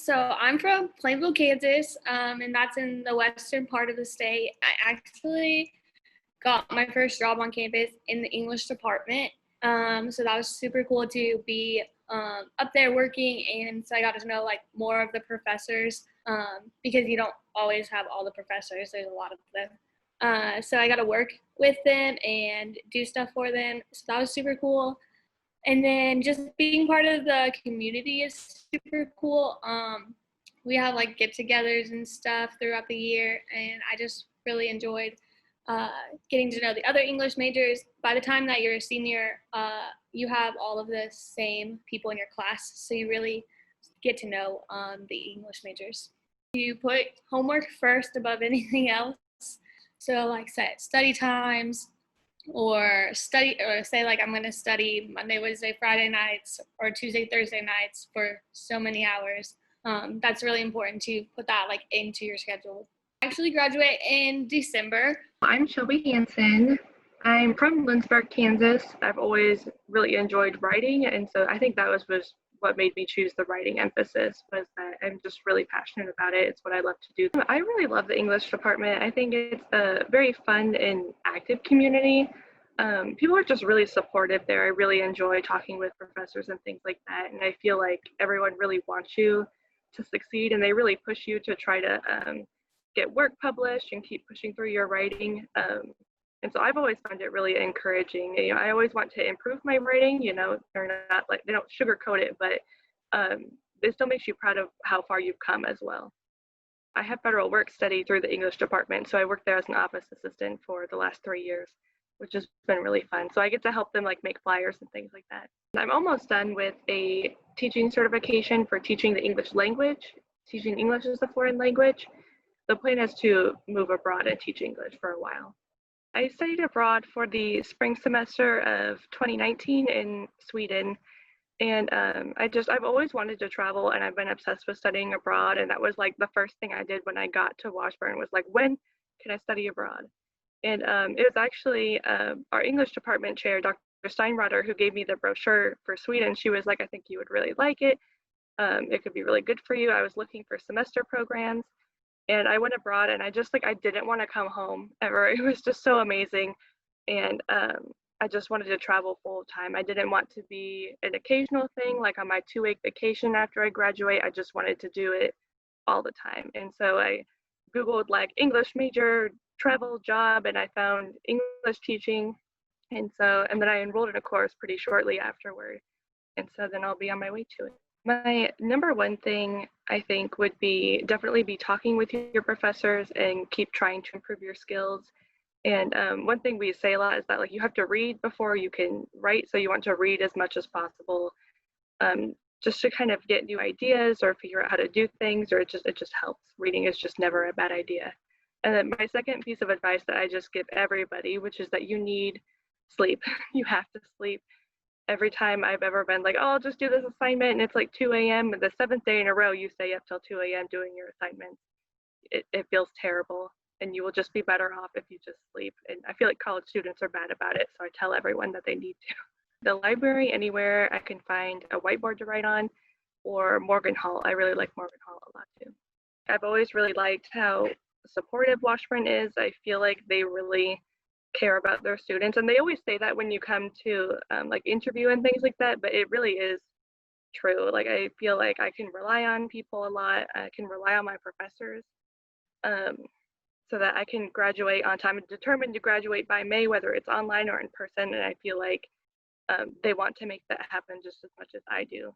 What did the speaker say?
So I'm from Plainville, Kansas, and that's in the western part of the state. I actually got my first job on campus in the English department. So that was super cool to be up there working, and so I got to know like more of the professors because you don't always have all the professors. There's a lot of them. So I got to work with them and do stuff for them. So that was super cool. And then just being part of the community is super cool. We have like get-togethers and stuff throughout the year, and I just really enjoyed getting to know the other English majors. By the time that you're a senior, you have all of the same people in your class, so you really get to know the English majors. You put homework first above anything else. So like set study times, or say like I'm going to study Monday, Wednesday, Friday nights, or Tuesday, Thursday nights for so many hours. That's really important to put that like into your schedule. I actually graduate in December. I'm Shelby Hanson. I'm from Lindsborg, Kansas. I've always really enjoyed writing, and so I think that was what made me choose the writing emphasis, was that I'm just really passionate about it. It's what I love to do. I really love the English department. I think it's a very fun and active community. People are just really supportive there. I really enjoy talking with professors and things like that, and I feel like everyone really wants you to succeed, and they really push you to try to get work published and keep pushing through your writing. And so I've always found it really encouraging. I always want to improve my writing. They're not like, they don't sugarcoat it, but it still makes you proud of how far you've come as well. I have federal work study through the English department, so I worked there as an office assistant for the last 3 years, which has been really fun. So I get to help them like make flyers and things like that. I'm almost done with a teaching certification for teaching the English language, teaching English as a foreign language. The plan is to move abroad and teach English for a while. I studied abroad for the spring semester of 2019 in Sweden, and I've always wanted to travel, and I've been obsessed with studying abroad, and that was like the first thing I did when I got to Washburn, was like, when can I study abroad? And it was actually our English department chair, Dr. Steinrotter, who gave me the brochure for Sweden. She was like, I think you would really like it. It could be really good for you. I was looking for semester programs. And I went abroad, and I didn't want to come home ever. It was just so amazing. And I just wanted to travel full time. I didn't want to be an occasional thing, like on my 2-week vacation after I graduate. I just wanted to do it all the time. And so I Googled like English major travel job, and I found English teaching. And then I enrolled in a course pretty shortly afterward. And so then I'll be on my way to it. My number one thing, I think, would definitely be talking with your professors and keep trying to improve your skills. And one thing we say a lot is that like you have to read before you can write, so you want to read as much as possible, just to kind of get new ideas or figure out how to do things, or it just helps. Reading is just never a bad idea. And then my second piece of advice that I just give everybody, which is that you need sleep. You have to sleep. Every time I've ever been like, oh, I'll just do this assignment, and it's like 2 a.m. and the 7th day in a row you stay up till 2 a.m. doing your assignments, it feels terrible, and you will just be better off if you just sleep. And I feel like college students are bad about it, so I tell everyone that they need to. The library, anywhere I can find a whiteboard to write on, or Morgan Hall. I really like Morgan Hall a lot too. I've always really liked how supportive Washburn is. I feel like they really care about their students, and they always say that when you come to like interview and things like that, but it really is true. Like I feel like I can rely on people a lot. I can rely on my professors, so that I can graduate on time. I'm determined to graduate by May, whether it's online or in person, and I feel like they want to make that happen just as much as I do.